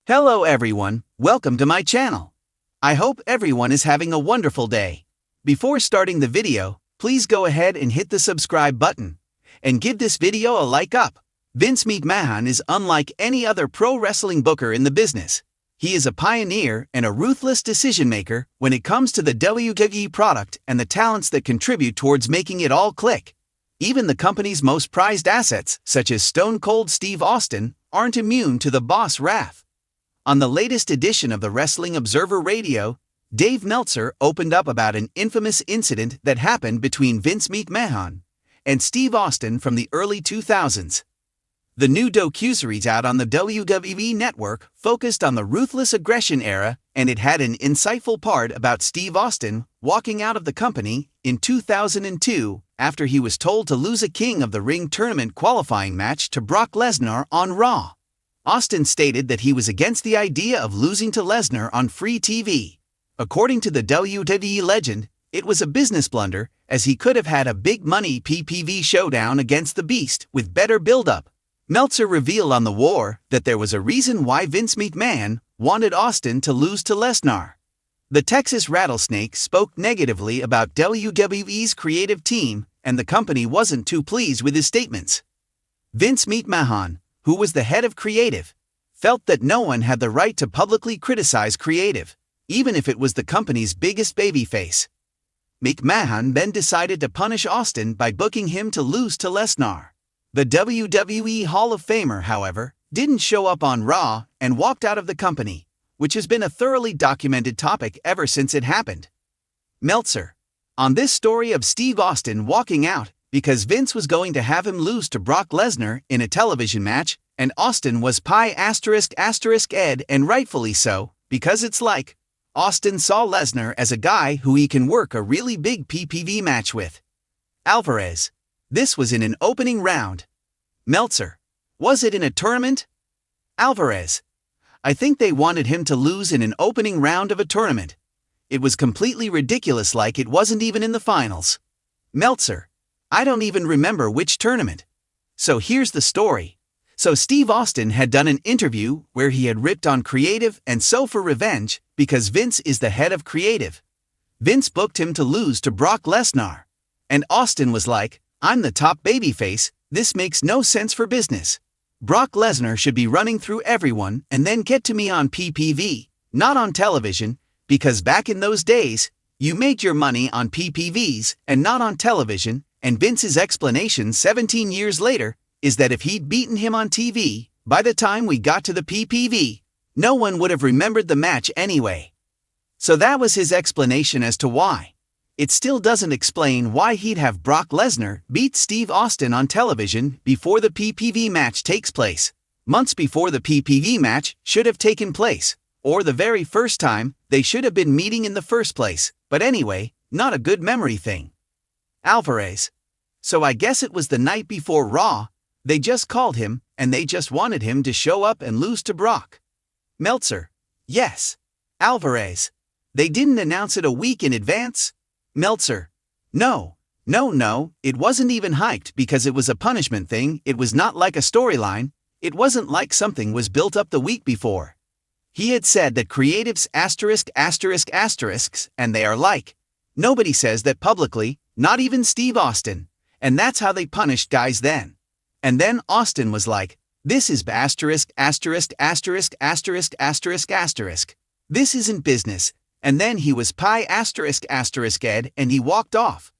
Hello everyone, welcome to my channel. I hope everyone is having a wonderful day. Before starting the video, please go ahead and hit the subscribe button and give this video a like up. Vince McMahon is unlike any other pro wrestling booker in the business. He is a pioneer and a ruthless decision maker when it comes to the WWE product and the talents that contribute towards making it all click. Even the company's most prized assets, such as Stone Cold Steve Austin, aren't immune to the boss wrath. On the latest edition of the Wrestling Observer Radio, Dave Meltzer opened up about an infamous incident that happened between Vince McMahon and Steve Austin from the early 2000s. The new docuseries out on the WWE network focused on the ruthless aggression era, and it had an insightful part about Steve Austin walking out of the company in 2002 after he was told to lose a King of the Ring tournament qualifying match to Brock Lesnar on Raw. Austin stated that he was against the idea of losing to Lesnar on free TV. According to the WWE legend, it was a business blunder, as he could have had a big-money PPV showdown against the Beast with better build-up. Meltzer revealed on The War that there was a reason why Vince McMahon wanted Austin to lose to Lesnar. The Texas Rattlesnake spoke negatively about WWE's creative team, and the company wasn't too pleased with his statements. Vince McMahon, who was the head of creative, felt that no one had the right to publicly criticize creative, even if it was the company's biggest babyface. McMahon then decided to punish Austin by booking him to lose to Lesnar. The WWE Hall of Famer, however, didn't show up on Raw and walked out of the company, which has been a thoroughly documented topic ever since it happened. Meltzer, on this story of Steve Austin walking out because Vince was going to have him lose to Brock Lesnar in a television match, and Austin was ****Ed, and rightfully so, because it's like, Austin saw Lesnar as a guy who he can work a really big PPV match with. Alvarez. This was in an opening round. Meltzer. Was it in a tournament? Alvarez. I think they wanted him to lose in an opening round of a tournament. It was completely ridiculous, like it wasn't even in the finals. Meltzer. I don't even remember which tournament. So here's the story. So Steve Austin had done an interview where he had ripped on creative, and so for revenge, because Vince is the head of creative, Vince booked him to lose to Brock Lesnar. And Austin was like, I'm the top babyface, this makes no sense for business. Brock Lesnar should be running through everyone and then get to me on PPV, not on television, because back in those days, you made your money on PPVs and not on television. And Vince's explanation 17 years later is that if he'd beaten him on TV, by the time we got to the PPV, no one would have remembered the match anyway. So that was his explanation as to why. It still doesn't explain why he'd have Brock Lesnar beat Steve Austin on television before the PPV match takes place, months before the PPV match should have taken place, or the very first time they should have been meeting in the first place, but anyway, not a good memory thing. Alvarez. So I guess it was the night before Raw, they just called him, and they just wanted him to show up and lose to Brock. Meltzer. Yes. Alvarez. They didn't announce it a week in advance? Meltzer. No, it wasn't even hyped because it was a punishment thing, it was not like a storyline, it wasn't like something was built up the week before. He had said that creatives ****, and they are like. Nobody says that publicly, not even Steve Austin, and that's how they punished guys then. And then Austin was like, this is ***************. This isn't business, and then he was **********, and he walked off.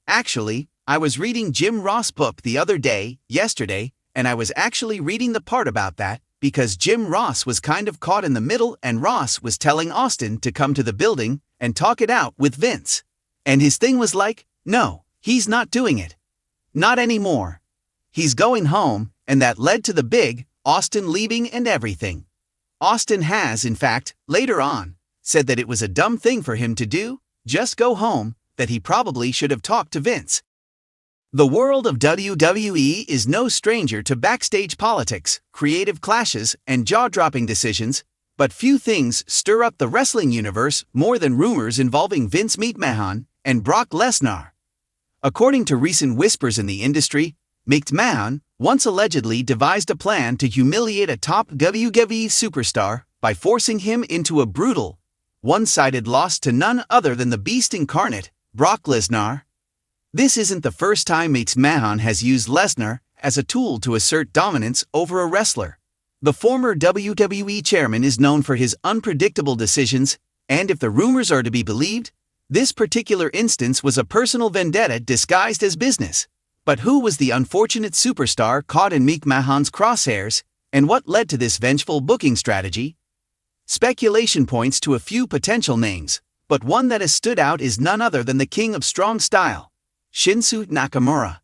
Actually, I was reading Jim Ross' book the other day, yesterday, and I was actually reading the part about that, because Jim Ross was kind of caught in the middle, and Ross was telling Austin to come to the building and talk it out with Vince. And his thing was like, no, he's not doing it. Not anymore. He's going home, and that led to the big Austin leaving and everything. Austin has, in fact, later on, said that it was a dumb thing for him to do, just go home, that he probably should have talked to Vince. The world of WWE is no stranger to backstage politics, creative clashes, and jaw-dropping decisions, but few things stir up the wrestling universe more than rumors involving Vince McMahon and Brock Lesnar. According to recent whispers in the industry, McMahon once allegedly devised a plan to humiliate a top WWE superstar by forcing him into a brutal, one-sided loss to none other than the Beast incarnate, Brock Lesnar. This isn't the first time McMahon has used Lesnar as a tool to assert dominance over a wrestler. The former WWE chairman is known for his unpredictable decisions, and if the rumors are to be believed, this particular instance was a personal vendetta disguised as business. But who was the unfortunate superstar caught in McMahon's crosshairs, and what led to this vengeful booking strategy? Speculation points to a few potential names, but one that has stood out is none other than the king of strong style, Shinsuke Nakamura.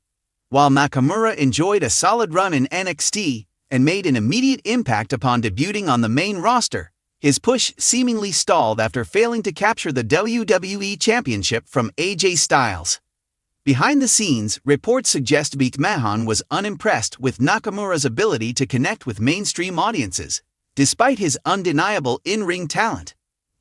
While Nakamura enjoyed a solid run in NXT and made an immediate impact upon debuting on the main roster, his push seemingly stalled after failing to capture the WWE Championship from AJ Styles. Behind the scenes, reports suggest McMahon was unimpressed with Nakamura's ability to connect with mainstream audiences, despite his undeniable in-ring talent.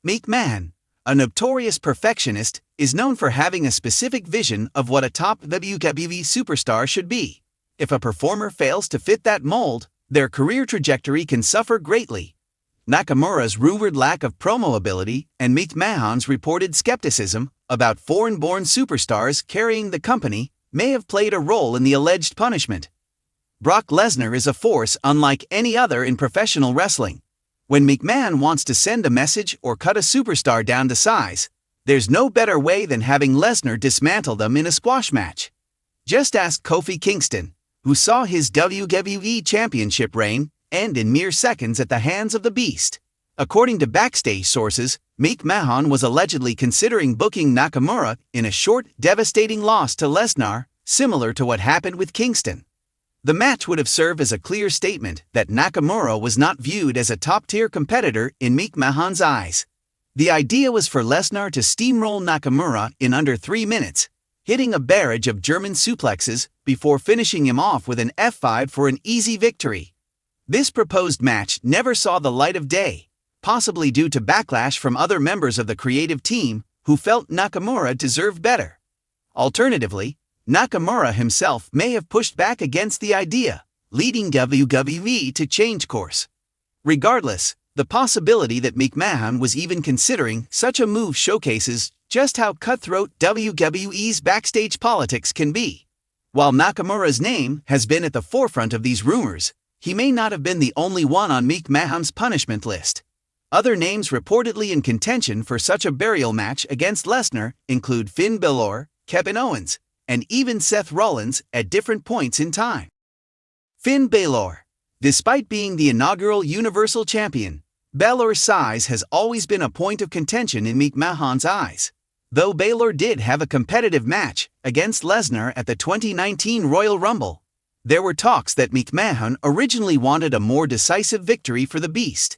McMahon, a notorious perfectionist, is known for having a specific vision of what a top WWE superstar should be. If a performer fails to fit that mold, their career trajectory can suffer greatly. Nakamura's rumored lack of promo ability and McMahon's reported skepticism about foreign-born superstars carrying the company may have played a role in the alleged punishment. Brock Lesnar is a force unlike any other in professional wrestling. When McMahon wants to send a message or cut a superstar down to size, there's no better way than having Lesnar dismantle them in a squash match. Just ask Kofi Kingston, who saw his WWE Championship reign end in mere seconds at the hands of the Beast. According to backstage sources, McMahon was allegedly considering booking Nakamura in a short, devastating loss to Lesnar, similar to what happened with Kingston. The match would have served as a clear statement that Nakamura was not viewed as a top-tier competitor in McMahon's eyes. The idea was for Lesnar to steamroll Nakamura in under 3 minutes, hitting a barrage of German suplexes before finishing him off with an F5 for an easy victory. This proposed match never saw the light of day, possibly due to backlash from other members of the creative team who felt Nakamura deserved better. Alternatively, Nakamura himself may have pushed back against the idea, leading WWE to change course. Regardless, the possibility that McMahon was even considering such a move showcases just how cutthroat WWE's backstage politics can be. While Nakamura's name has been at the forefront of these rumors, he may not have been the only one on McMahon's punishment list. Other names reportedly in contention for such a burial match against Lesnar include Finn Balor, Kevin Owens, and even Seth Rollins at different points in time. Finn Balor. Despite being the inaugural Universal Champion, Balor's size has always been a point of contention in McMahon's eyes. Though Balor did have a competitive match against Lesnar at the 2019 Royal Rumble, there were talks that McMahon originally wanted a more decisive victory for the Beast.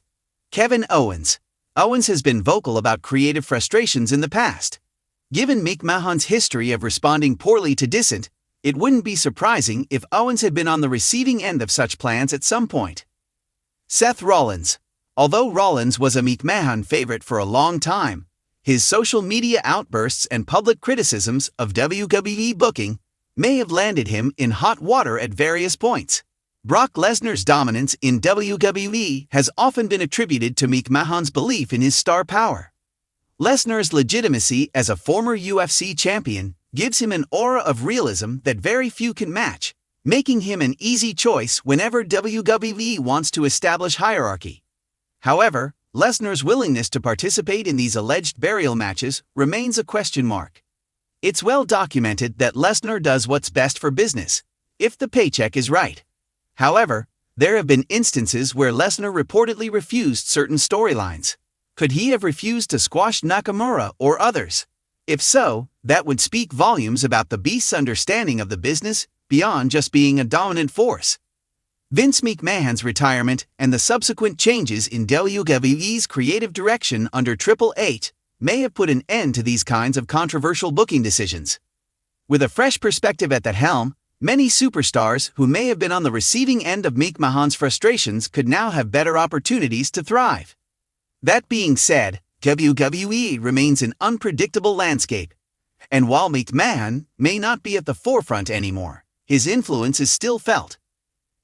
Kevin Owens. Owens has been vocal about creative frustrations in the past. Given McMahon's history of responding poorly to dissent, it wouldn't be surprising if Owens had been on the receiving end of such plans at some point. Seth Rollins. Although Rollins was a McMahon favorite for a long time, his social media outbursts and public criticisms of WWE booking may have landed him in hot water at various points. Brock Lesnar's dominance in WWE has often been attributed to McMahon's belief in his star power. Lesnar's legitimacy as a former UFC champion gives him an aura of realism that very few can match, making him an easy choice whenever WWE wants to establish hierarchy. However, Lesnar's willingness to participate in these alleged burial matches remains a question mark. It's well documented that Lesnar does what's best for business, if the paycheck is right. However, there have been instances where Lesnar reportedly refused certain storylines. Could he have refused to squash Nakamura or others? If so, that would speak volumes about the Beast's understanding of the business beyond just being a dominant force. Vince McMahon's retirement and the subsequent changes in WWE's creative direction under Triple H may have put an end to these kinds of controversial booking decisions. With a fresh perspective at the helm, many superstars who may have been on the receiving end of McMahon's frustrations could now have better opportunities to thrive. That being said, WWE remains an unpredictable landscape, and while McMahon may not be at the forefront anymore, his influence is still felt.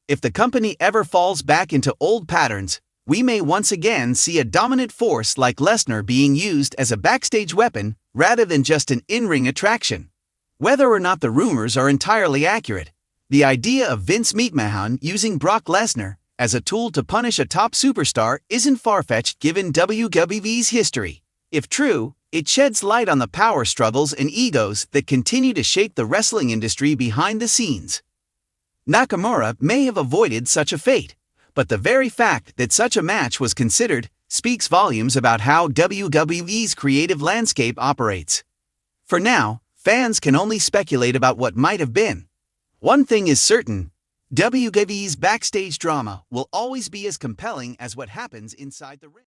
If the company ever falls back into old patterns, we may once again see a dominant force like Lesnar being used as a backstage weapon rather than just an in-ring attraction. Whether or not the rumors are entirely accurate, the idea of Vince McMahon using Brock Lesnar as a tool to punish a top superstar isn't far-fetched given WWE's history. If true, it sheds light on the power struggles and egos that continue to shape the wrestling industry behind the scenes. Nakamura may have avoided such a fate, but the very fact that such a match was considered speaks volumes about how WWE's creative landscape operates. For now, fans can only speculate about what might have been. One thing is certain, WWE's backstage drama will always be as compelling as what happens inside the ring.